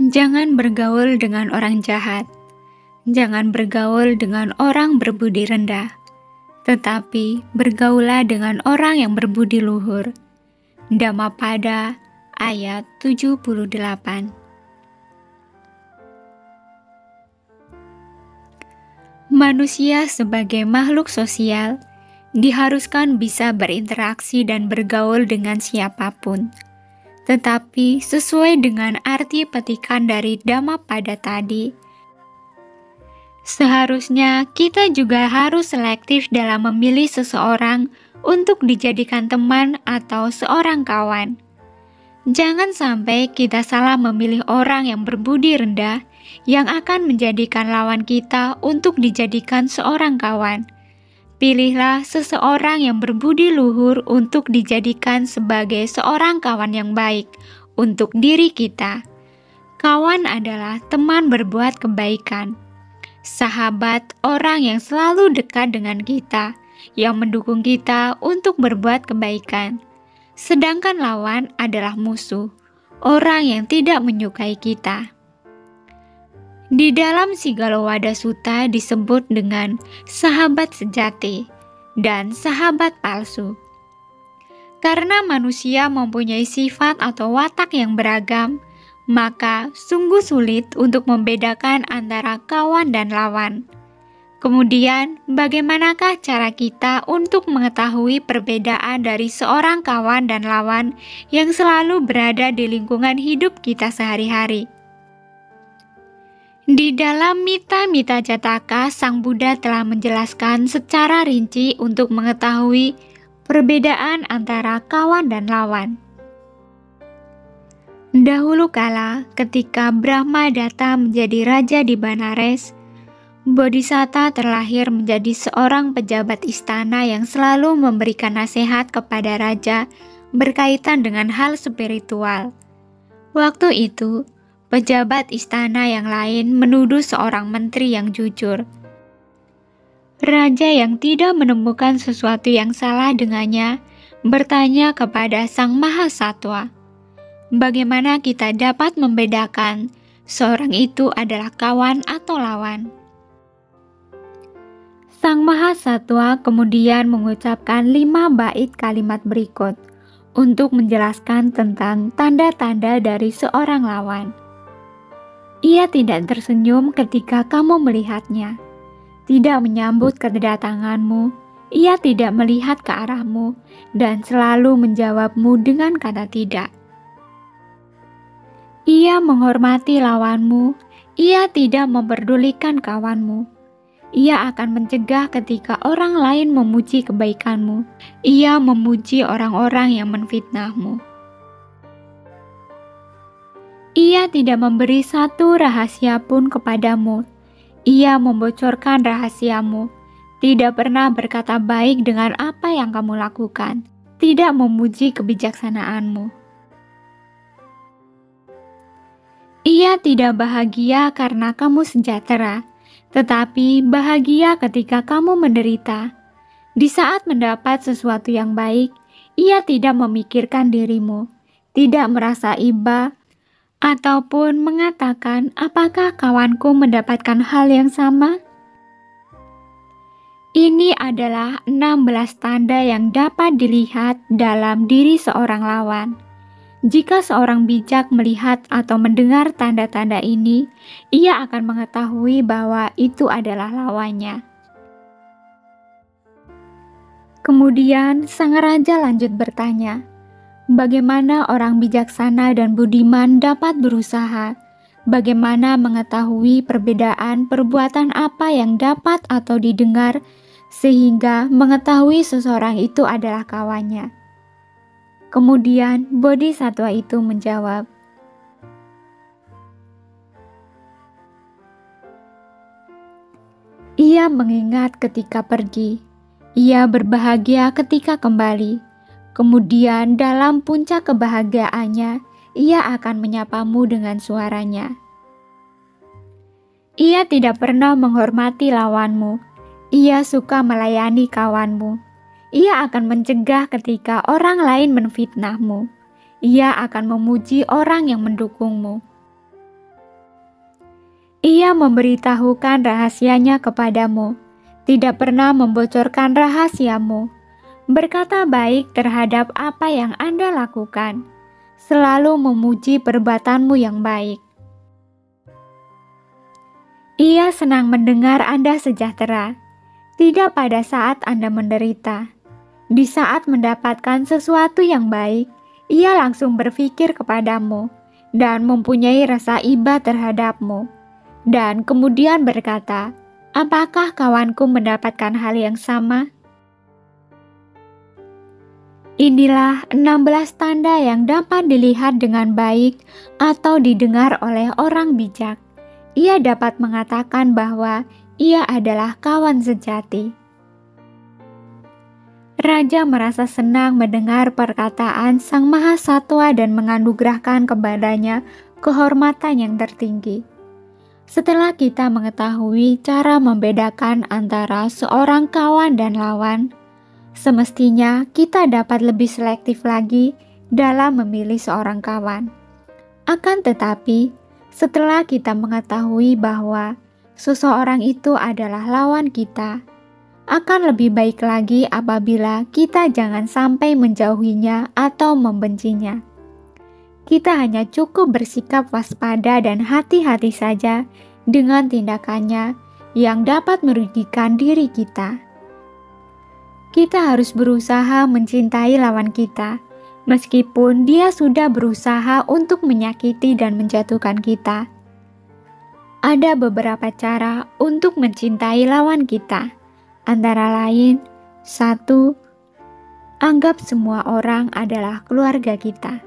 Jangan bergaul dengan orang jahat. Jangan bergaul dengan orang berbudi rendah. Tetapi bergaulah dengan orang yang berbudi luhur. Dhammapada ayat 78. Manusia sebagai makhluk sosial diharuskan bisa berinteraksi dan bergaul dengan siapapun. Tetapi sesuai dengan arti petikan dari Dhammapada tadi, seharusnya kita juga harus selektif dalam memilih seseorang untuk dijadikan teman atau seorang kawan. Jangan sampai kita salah memilih orang yang berbudi rendah yang akan menjadikan lawan kita untuk dijadikan seorang kawan. Pilihlah seseorang yang berbudi luhur untuk dijadikan sebagai seorang kawan yang baik untuk diri kita. Kawan adalah teman berbuat kebaikan. Sahabat orang yang selalu dekat dengan kita, yang mendukung kita untuk berbuat kebaikan. Sedangkan lawan adalah musuh, orang yang tidak menyukai kita. Di dalam Siggalowada Sutta disebut dengan sahabat sejati dan sahabat palsu. Karena manusia mempunyai sifat atau watak yang beragam, maka sungguh sulit untuk membedakan antara kawan dan lawan. Kemudian, bagaimanakah cara kita untuk mengetahui perbedaan dari seorang kawan dan lawan yang selalu berada di lingkungan hidup kita sehari-hari? Di dalam Mita-Mita Jataka, Sang Buddha telah menjelaskan secara rinci untuk mengetahui perbedaan antara kawan dan lawan. Dahulu kala, ketika Brahmadatta menjadi raja di Benares, Bodhisatta terlahir menjadi seorang pejabat istana yang selalu memberikan nasihat kepada raja berkaitan dengan hal spiritual. Waktu itu, pejabat istana yang lain menuduh seorang menteri yang jujur. Raja yang tidak menemukan sesuatu yang salah dengannya bertanya kepada Sang Mahasatwa, bagaimana kita dapat membedakan seorang itu adalah kawan atau lawan? Sang Mahasatwa kemudian mengucapkan 5 bait kalimat berikut untuk menjelaskan tentang tanda-tanda dari seorang lawan. Ia tidak tersenyum ketika kamu melihatnya, tidak menyambut kedatanganmu, ia tidak melihat ke arahmu, dan selalu menjawabmu dengan kata tidak. Ia menghormati lawanmu, ia tidak memperdulikan kawanmu. Ia akan mencegah ketika orang lain memuji kebaikanmu, ia memuji orang-orang yang menfitnahmu. Ia tidak memberi satu rahasia pun kepadamu. Ia membocorkan rahasiamu. Tidak pernah berkata baik dengan apa yang kamu lakukan. Tidak memuji kebijaksanaanmu. Ia tidak bahagia karena kamu sejahtera, tetapi bahagia ketika kamu menderita. Di saat mendapat sesuatu yang baik, ia tidak memikirkan dirimu, tidak merasa iba, ataupun mengatakan, apakah kawanku mendapatkan hal yang sama? Ini adalah 16 tanda yang dapat dilihat dalam diri seorang lawan. Jika seorang bijak melihat atau mendengar tanda-tanda ini, ia akan mengetahui bahwa itu adalah lawannya. Kemudian sang raja lanjut bertanya, bagaimana orang bijaksana dan budiman dapat berusaha? Bagaimana mengetahui perbedaan perbuatan apa yang dapat atau didengar sehingga mengetahui seseorang itu adalah kawannya? Kemudian Bodhisattva itu menjawab, ia mengingat ketika pergi, ia berbahagia ketika kembali. Kemudian dalam puncak kebahagiaannya, ia akan menyapamu dengan suaranya. Ia tidak pernah menghormati lawanmu. Ia suka melayani kawanmu. Ia akan mencegah ketika orang lain menfitnahmu. Ia akan memuji orang yang mendukungmu. Ia memberitahukan rahasianya kepadamu, tidak pernah membocorkan rahasiamu. Berkata baik terhadap apa yang Anda lakukan, selalu memuji perbuatanmu yang baik. Ia senang mendengar Anda sejahtera, tidak pada saat Anda menderita. Di saat mendapatkan sesuatu yang baik, ia langsung berpikir kepadamu dan mempunyai rasa iba terhadapmu. Dan kemudian berkata, apakah kawanku mendapatkan hal yang sama? Inilah 16 tanda yang dapat dilihat dengan baik atau didengar oleh orang bijak. Ia dapat mengatakan bahwa ia adalah kawan sejati. Raja merasa senang mendengar perkataan Sang Mahasatwa dan menganugerahkan kepadanya kehormatan yang tertinggi. Setelah kita mengetahui cara membedakan antara seorang kawan dan lawan, semestinya kita dapat lebih selektif lagi dalam memilih seorang kawan. Akan tetapi, setelah kita mengetahui bahwa seseorang itu adalah lawan kita, akan lebih baik lagi apabila kita jangan sampai menjauhinya atau membencinya. Kita hanya cukup bersikap waspada dan hati-hati saja dengan tindakannya yang dapat merugikan diri kita. Kita harus berusaha mencintai lawan kita, meskipun dia sudah berusaha untuk menyakiti dan menjatuhkan kita. Ada beberapa cara untuk mencintai lawan kita, antara lain: 1. Anggap semua orang adalah keluarga kita.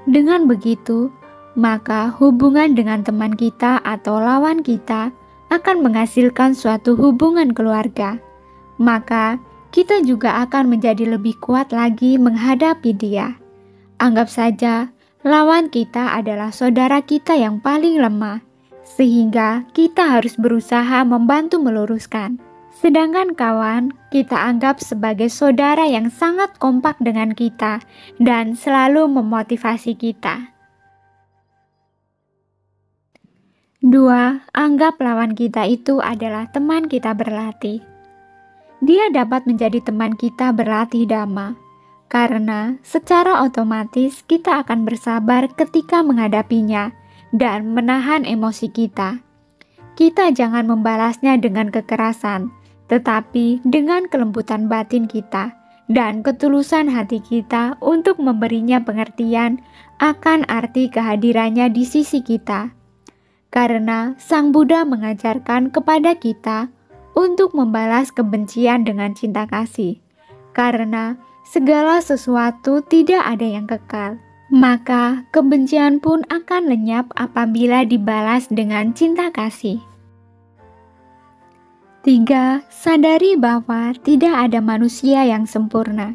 Dengan begitu, maka hubungan dengan teman kita atau lawan kita akan menghasilkan suatu hubungan keluarga. Maka kita juga akan menjadi lebih kuat lagi menghadapi dia. Anggap saja lawan kita adalah saudara kita yang paling lemah, sehingga kita harus berusaha membantu meluruskan. Sedangkan kawan kita anggap sebagai saudara yang sangat kompak dengan kita dan selalu memotivasi kita. 2. Anggap lawan kita itu adalah teman kita berlatih. Dia dapat menjadi teman kita berlatih dhamma, karena secara otomatis kita akan bersabar ketika menghadapinya dan menahan emosi kita. Kita jangan membalasnya dengan kekerasan, tetapi dengan kelembutan batin kita dan ketulusan hati kita untuk memberinya pengertian akan arti kehadirannya di sisi kita. Karena Sang Buddha mengajarkan kepada kita untuk membalas kebencian dengan cinta kasih, karena segala sesuatu tidak ada yang kekal. Maka kebencian pun akan lenyap apabila dibalas dengan cinta kasih. 3. Sadari bahwa tidak ada manusia yang sempurna.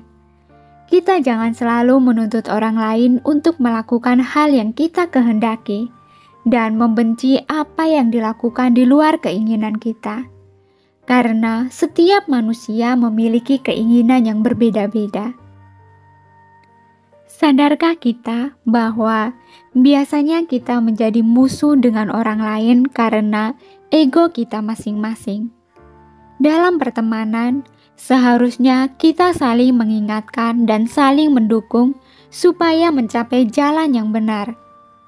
Kita jangan selalu menuntut orang lain untuk melakukan hal yang kita kehendaki dan membenci apa yang dilakukan di luar keinginan kita. Karena setiap manusia memiliki keinginan yang berbeda-beda. Sadarkah kita bahwa biasanya kita menjadi musuh dengan orang lain karena ego kita masing-masing? Dalam pertemanan, seharusnya kita saling mengingatkan dan saling mendukung supaya mencapai jalan yang benar.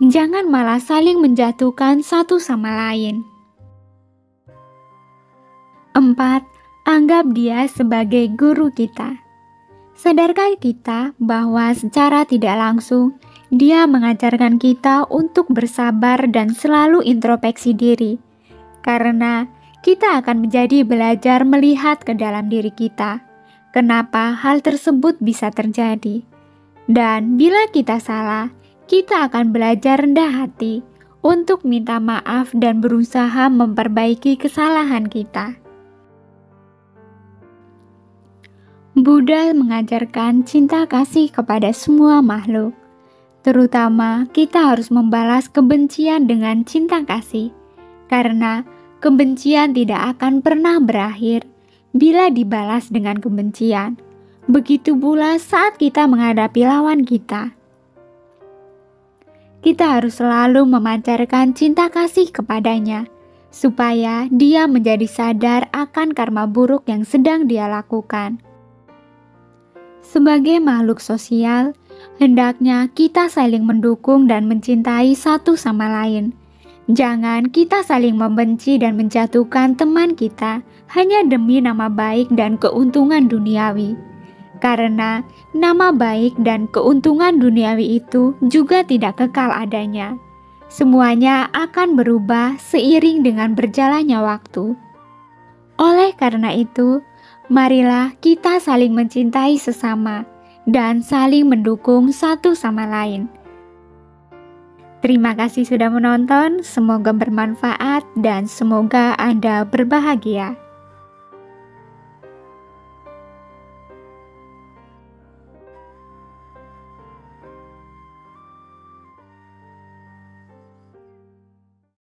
Jangan malah saling menjatuhkan satu sama lain. 4. Anggap dia sebagai guru kita. Sadarkah kita bahwa secara tidak langsung dia mengajarkan kita untuk bersabar dan selalu introspeksi diri, karena kita akan menjadi belajar melihat ke dalam diri kita, kenapa hal tersebut bisa terjadi. Dan bila kita salah, kita akan belajar rendah hati untuk minta maaf dan berusaha memperbaiki kesalahan kita. Buddha mengajarkan cinta kasih kepada semua makhluk. Terutama kita harus membalas kebencian dengan cinta kasih, karena kebencian tidak akan pernah berakhir bila dibalas dengan kebencian. Begitu pula saat kita menghadapi lawan kita. kita harus selalu memancarkan cinta kasih kepadanya, supaya dia menjadi sadar akan karma buruk yang sedang dia lakukan. Sebagai makhluk sosial, hendaknya kita saling mendukung dan mencintai satu sama lain. Jangan kita saling membenci dan menjatuhkan teman kita hanya demi nama baik dan keuntungan duniawi. Karena nama baik dan keuntungan duniawi itu juga tidak kekal adanya. Semuanya akan berubah seiring dengan berjalannya waktu. Oleh karena itu, marilah kita saling mencintai sesama dan saling mendukung satu sama lain. Terima kasih sudah menonton, semoga bermanfaat dan semoga Anda berbahagia.